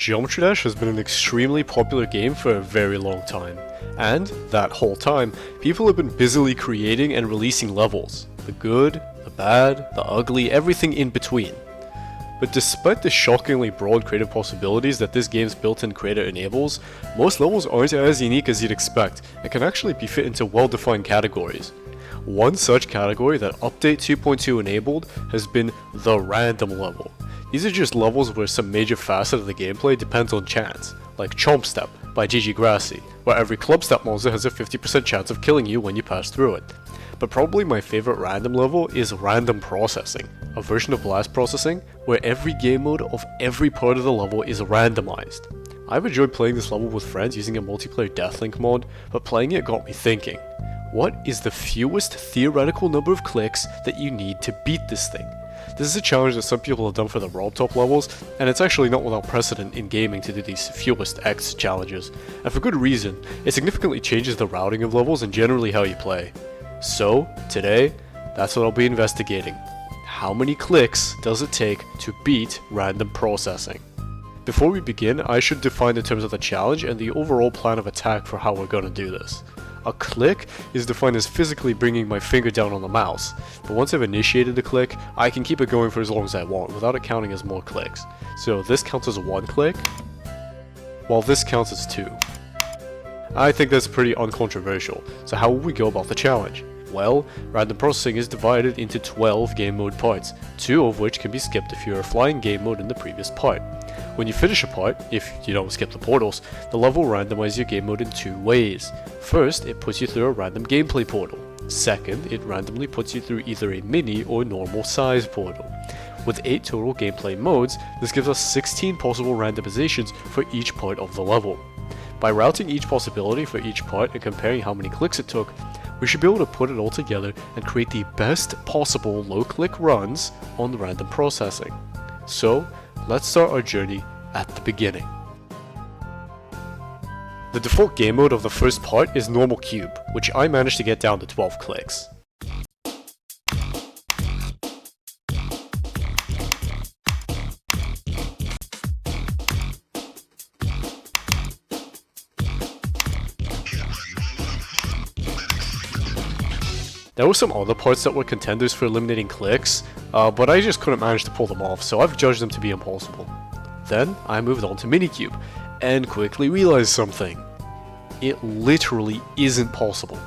Geometry Dash has been an extremely popular game for a very long time, and that whole time, people have been busily creating and releasing levels. The good, the bad, the ugly, everything in between. But despite the shockingly broad creative possibilities that this game's built-in creator enables, most levels aren't as unique as you'd expect, and can actually be fit into well-defined categories. One such category that Update 2.2 enabled has been the random level. These are just levels where some major facet of the gameplay depends on chance, like Chomp Step by GG Grassi, where every Club Step monster has a 50% chance of killing you when you pass through it. But probably my favorite random level is Random Processing, a version of Blast Processing where every game mode of every part of the level is randomized. I've enjoyed playing this level with friends using a multiplayer Deathlink mod, but playing it got me thinking, what is the fewest theoretical number of clicks that you need to beat this thing? This is a challenge that some people have done for the RobTop levels, and it's actually not without precedent in gaming to do these fewest X challenges, and for good reason. It significantly changes the routing of levels and generally how you play. So, today, that's what I'll be investigating. How many clicks does it take to beat Random Processing? Before we begin, I should define the terms of the challenge and the overall plan of attack for how we're gonna do this. A click is defined as physically bringing my finger down on the mouse, but once I've initiated the click, I can keep it going for as long as I want without it counting as more clicks. So this counts as 1 click, while this counts as 2. I think that's pretty uncontroversial, so how will we go about the challenge? Well, random processing is divided into 12 game mode parts, 2 of which can be skipped if you're flying game mode in the previous part. When you finish a part, if you don't skip the portals, the level will randomize your game mode in 2 ways. First, it puts you through a random gameplay portal. Second, it randomly puts you through either a mini or normal size portal. With 8 total gameplay modes, this gives us 16 possible randomizations for each part of the level. By routing each possibility for each part and comparing how many clicks it took, we should be able to put it all together and create the best possible low-click runs on the random processing. So, let's start our journey at the beginning. The default game mode of the first part is Normal Cube, which I managed to get down to 12 clicks. There were some other parts that were contenders for eliminating clicks, but I just couldn't manage to pull them off, so I've judged them to be impossible. Then I moved on to Minikube, and quickly realized something. It literally isn't possible.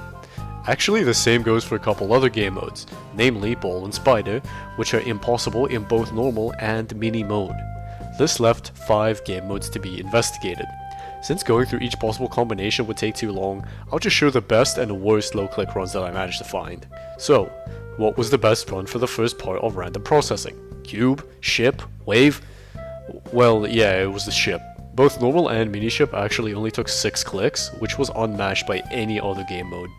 Actually, the same goes for a couple other game modes, namely Ball and Spider, which are impossible in both normal and mini mode. This left 5 game modes to be investigated. Since going through each possible combination would take too long, I'll just show the best and worst low-click runs that I managed to find. So, what was the best run for the first part of random processing? Cube? Ship? Wave? Well, yeah, it was the ship. Both normal and mini ship actually only took 6 clicks, which was unmatched by any other game mode.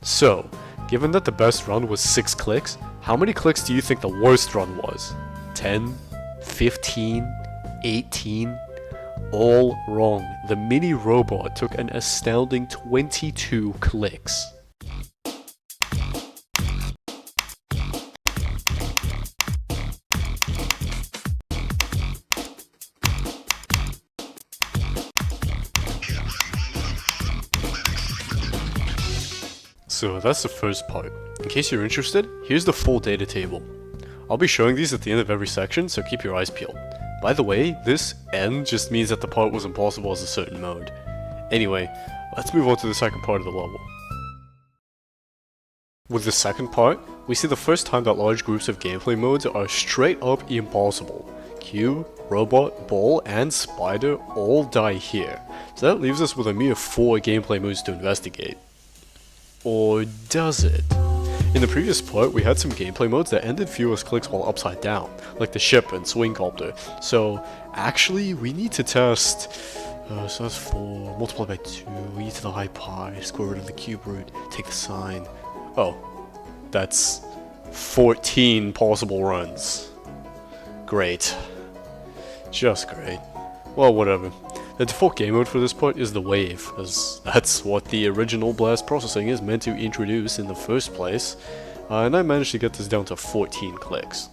So, given that the best run was 6 clicks, how many clicks do you think the worst run was? 10? 15? 18? All wrong. The mini robot took an astounding 22 clicks. So that's the first part. In case you're interested, here's the full data table. I'll be showing these at the end of every section, so keep your eyes peeled. By the way, this N just means that the part was impossible as a certain mode. Anyway, let's move on to the second part of the level. With the second part, we see the first time that large groups of gameplay modes are straight up impossible. Cube, Robot, Ball, and Spider all die here, so that leaves us with a mere 4 gameplay modes to investigate. Or does it? In the previous part, we had some gameplay modes that ended fewest clicks while upside down, like the ship and swing copter. So actually, we need to test, so that's 4, multiplied by 2, e to the high pi, square root of the cube root, take the sine. Oh, that's 14 possible runs. Great. Just great. Well, whatever. The default game mode for this part is the wave, as that's what the original blast processing is meant to introduce in the first place, and I managed to get this down to 14 clicks.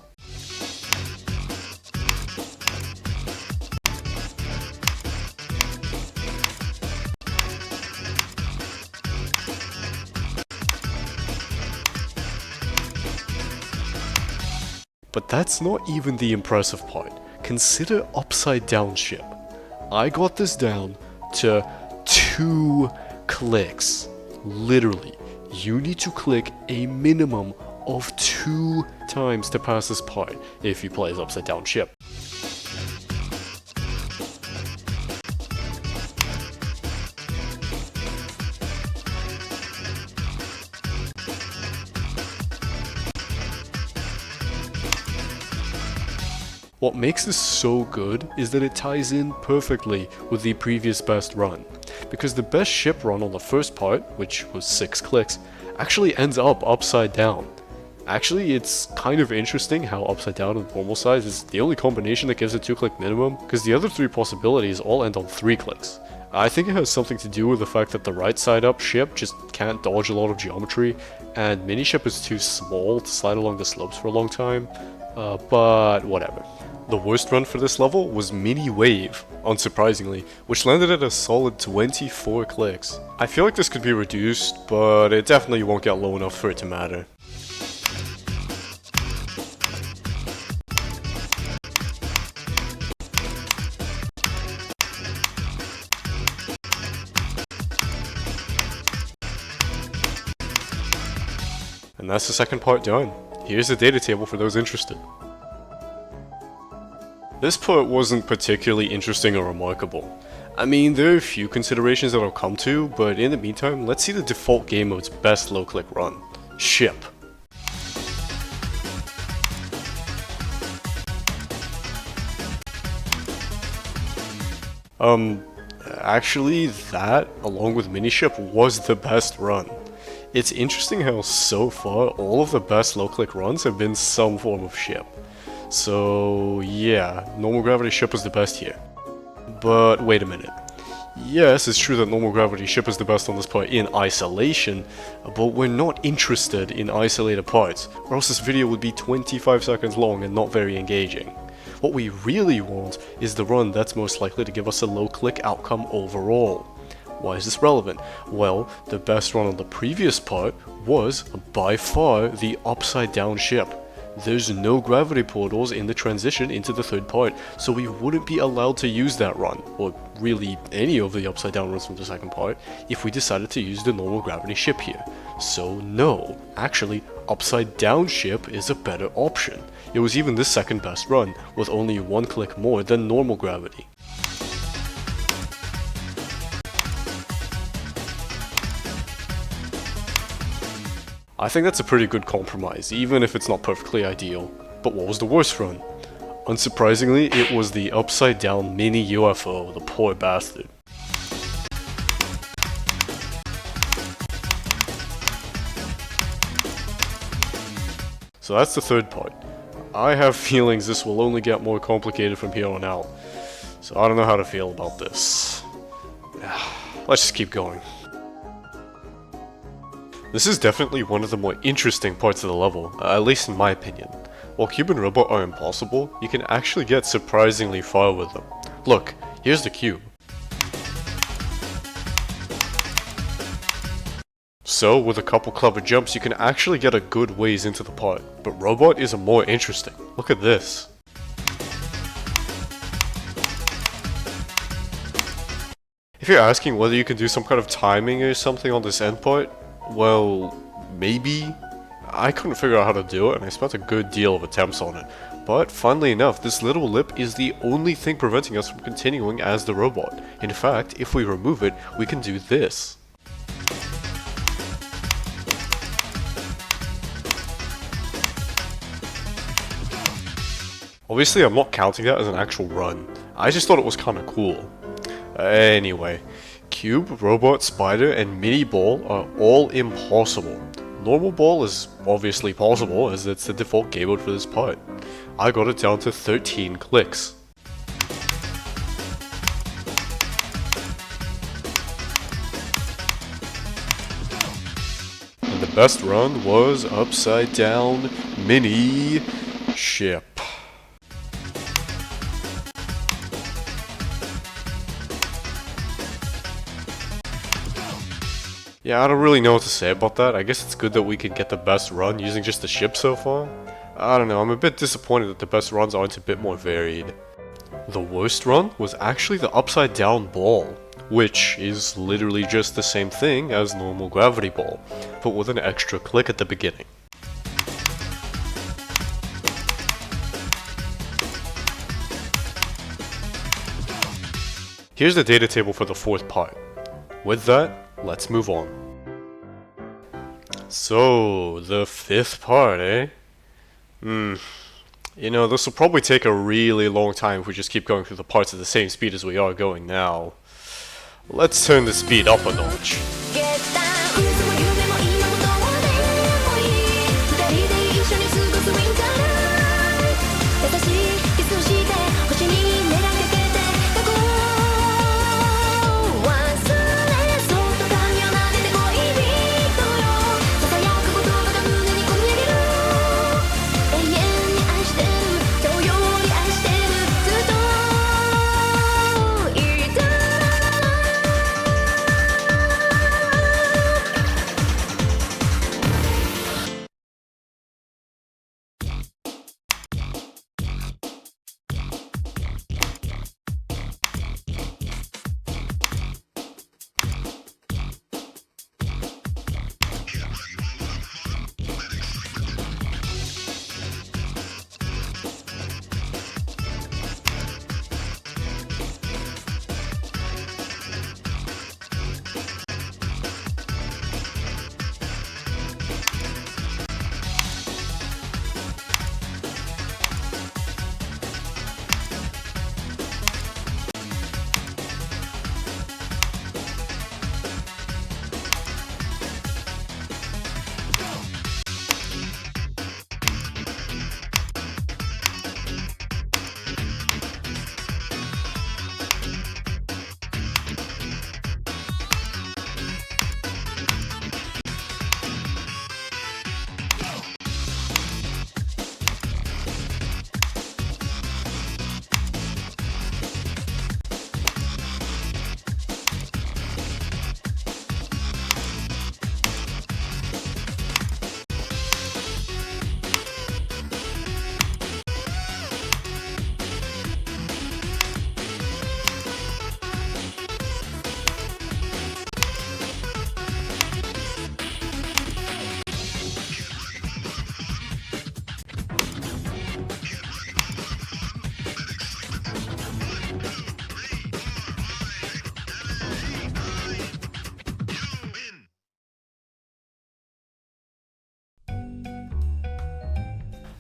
But that's not even the impressive part. Consider upside down ship. I got this down to 2 clicks. Literally, you need to click a minimum of 2 times to pass this part if you play as upside down ship. What makes this so good is that it ties in perfectly with the previous best run, because the best ship run on the first part, which was 6 clicks, actually ends up upside down. Actually, it's kind of interesting how upside down and normal size is the only combination that gives a 2-click minimum, because the other 3 possibilities all end on 3 clicks. I think it has something to do with the fact that the right side up ship just can't dodge a lot of geometry, and mini ship is too small to slide along the slopes for a long time, but whatever. The worst run for this level was Mini Wave, unsurprisingly, which landed at a solid 24 clicks. I feel like this could be reduced, but it definitely won't get low enough for it to matter. And that's the second part done. Here's the data table for those interested. This part wasn't particularly interesting or remarkable. I mean, there are a few considerations that I'll come to, but in the meantime, let's see the default game mode's best low-click run. Ship. Actually, that, along with Miniship, was the best run. It's interesting how so far, all of the best low-click runs have been some form of ship. So yeah, normal gravity ship was the best here. But wait a minute. Yes, it's true that normal gravity ship is the best on this part in isolation, but we're not interested in isolated parts, or else this video would be 25 seconds long and not very engaging. What we really want is the run that's most likely to give us a low click outcome overall. Why is this relevant? Well, the best run on the previous part was, by far, the upside down ship. There's no gravity portals in the transition into the third part, so we wouldn't be allowed to use that run, or really any of the upside down runs from the second part, if we decided to use the normal gravity ship here. So no, actually, upside down ship is a better option. It was even the second best run, with only 1 click more than normal gravity. I think that's a pretty good compromise, even if it's not perfectly ideal. But what was the worst run? Unsurprisingly, it was the upside down mini UFO, the poor bastard. So that's the third part. I have feelings this will only get more complicated from here on out. So I don't know how to feel about this. Let's just keep going. This is definitely one of the more interesting parts of the level, at least in my opinion. While Cube and Robot are impossible, you can actually get surprisingly far with them. Look, here's the cube. So, with a couple clever jumps, you can actually get a good ways into the part, but Robot is more interesting. Look at this. If you're asking whether you can do some kind of timing or something on this end part, well, maybe. I couldn't figure out how to do it, and I spent a good deal of attempts on it. But, funnily enough, this little lip is the only thing preventing us from continuing as the robot. In fact, if we remove it, we can do this. Obviously, I'm not counting that as an actual run. I just thought it was kinda cool. Anyway. Cube, Robot, Spider, and Mini Ball are all impossible. Normal Ball is obviously possible, as it's the default game mode for this part. I got it down to 13 clicks. best run was Upside Down Mini Ship. Yeah, I don't really know what to say about that. I guess it's good that we can get the best run using just the ship so far. I don't know, I'm a bit disappointed that the best runs aren't a bit more varied. The worst run was actually the Upside Down Ball, which is literally just the same thing as normal Gravity Ball, but with an extra click at the beginning. Here's the data table for the fourth part. With that, let's move on. So, the fifth part, eh? You know, this will probably take a really long time if we just keep going through the parts at the same speed as we are going now. Let's turn the speed up a notch.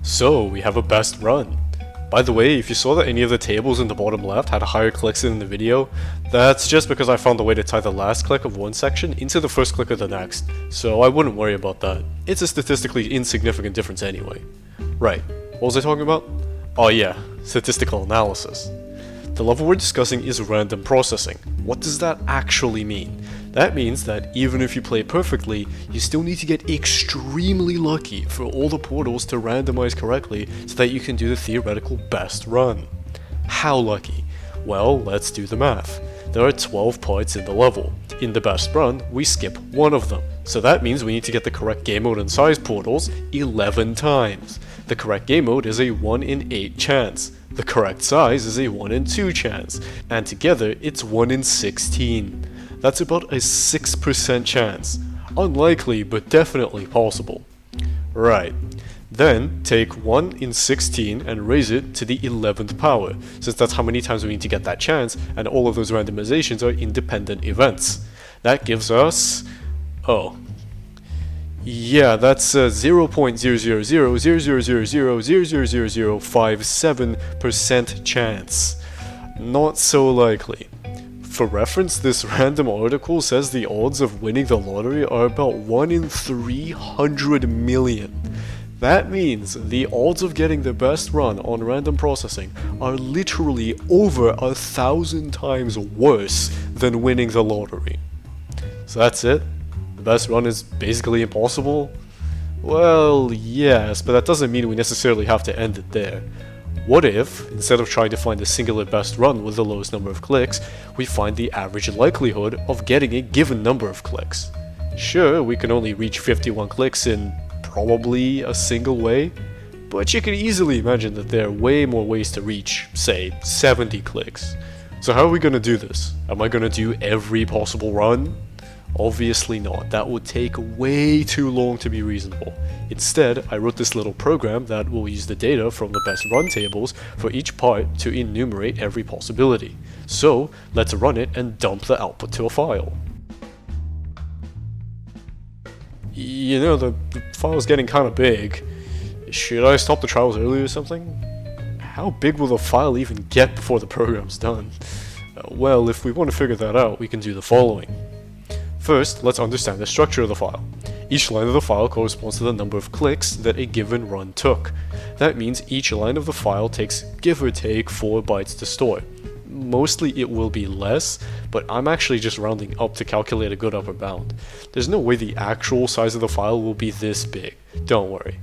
So, we have a best run. By the way, if you saw that any of the tables in the bottom left had higher clicks than in the video, that's just because I found a way to tie the last click of one section into the first click of the next, so I wouldn't worry about that. It's a statistically insignificant difference anyway. Right, what was I talking about? Oh yeah, statistical analysis. The level we're discussing is random processing. What does that actually mean? That means that even if you play perfectly, you still need to get extremely lucky for all the portals to randomize correctly so that you can do the theoretical best run. How lucky? Well, let's do the math. There are 12 parts in the level. In the best run, we skip one of them. So that means we need to get the correct game mode and size portals 11 times. The correct game mode is a 1 in 8 chance. The correct size is a 1 in 2 chance. And together, it's 1 in 16. That's about a 6% chance. Unlikely, but definitely possible. Right. Then, take 1 in 16 and raise it to the 11th power, since that's how many times we need to get that chance, and all of those randomizations are independent events. That gives us... oh. Yeah, that's 0.0000000000057% chance. Not so likely. For reference, this random article says the odds of winning the lottery are about 1 in 300 million. That means the odds of getting the best run on random processing are literally over 1,000 times worse than winning the lottery. So that's it. The best run is basically impossible? Well, yes, but that doesn't mean we necessarily have to end it there. What if, instead of trying to find the singular best run with the lowest number of clicks, we find the average likelihood of getting a given number of clicks? Sure, we can only reach 51 clicks in probably a single way, but you can easily imagine that there are way more ways to reach, say, 70 clicks. So how are we going to do this? Am I going to do every possible run? Obviously not, that would take way too long to be reasonable. Instead, I wrote this little program that will use the data from the best run tables for each part to enumerate every possibility. So, let's run it and dump the output to a file. You know, the file's getting kinda big. Should I stop the trials early or something? How big will the file even get before the program's done? Well, if we want to figure that out, we can do the following. First, let's understand the structure of the file. Each line of the file corresponds to the number of clicks that a given run took. That means each line of the file takes, give or take, 4 bytes to store. Mostly it will be less, but I'm actually just rounding up to calculate a good upper bound. There's no way the actual size of the file will be this big, don't worry.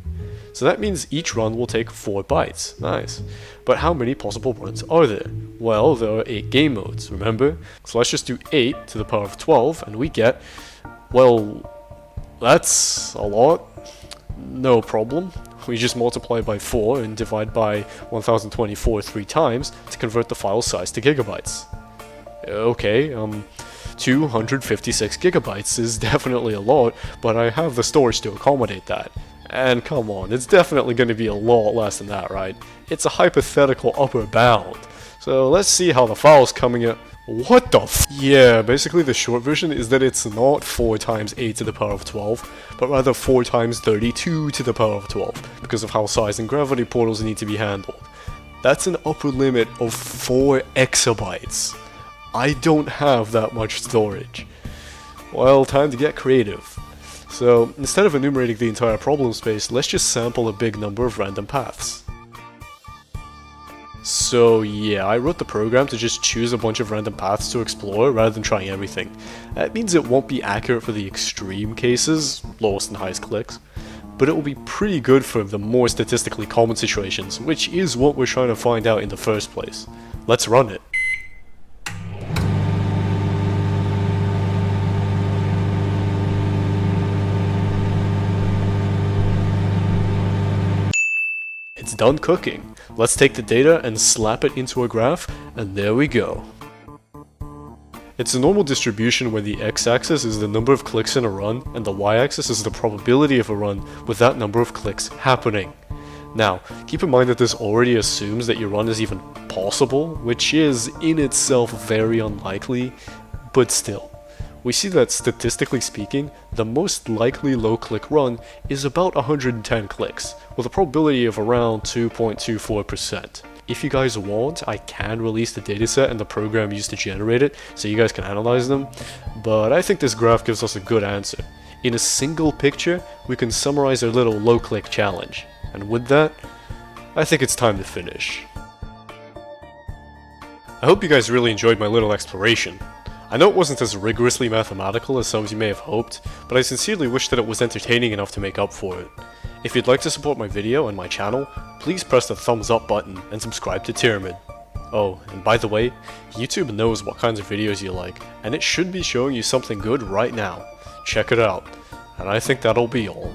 So that means each run will take 4 bytes, nice. But how many possible runs are there? Well, there are 8 game modes, remember? So let's just do 8 to the power of 12 and we get, well, that's a lot. No problem. We just multiply by 4 and divide by 1024 3 times to convert the file size to gigabytes. Okay, 256 gigabytes is definitely a lot, but I have the storage to accommodate that. And come on, it's definitely going to be a lot less than that, right? It's a hypothetical upper bound. So let's see how the file's coming in. What the f? Yeah, basically the short version is that it's not 4 times 8 to the power of 12, but rather 4 times 32 to the power of 12, because of how size and gravity portals need to be handled. That's an upper limit of 4 exabytes. I don't have that much storage. Well, time to get creative. So, instead of enumerating the entire problem space, let's just sample a big number of random paths. So yeah, I wrote the program to just choose a bunch of random paths to explore rather than trying everything. That means it won't be accurate for the extreme cases, lowest and highest clicks, but it will be pretty good for the more statistically common situations, which is what we're trying to find out in the first place. Let's run it. It's done cooking. Let's take the data and slap it into a graph, and there we go. It's a normal distribution where the x-axis is the number of clicks in a run, and the y-axis is the probability of a run with that number of clicks happening. Now, keep in mind that this already assumes that your run is even possible, which is in itself very unlikely, but still. We see that statistically speaking, the most likely low-click run is about 110 clicks, with a probability of around 2.24%. If you guys want, I can release the dataset and the program used to generate it, so you guys can analyze them, but I think this graph gives us a good answer. In a single picture, we can summarize our little low-click challenge, and with that, I think it's time to finish. I hope you guys really enjoyed my little exploration. I know it wasn't as rigorously mathematical as some of you may have hoped, but I sincerely wish that it was entertaining enough to make up for it. If you'd like to support my video and my channel, please press the thumbs up button and subscribe to Tyramid. Oh, and by the way, YouTube knows what kinds of videos you like, and it should be showing you something good right now. Check it out. And I think that'll be all.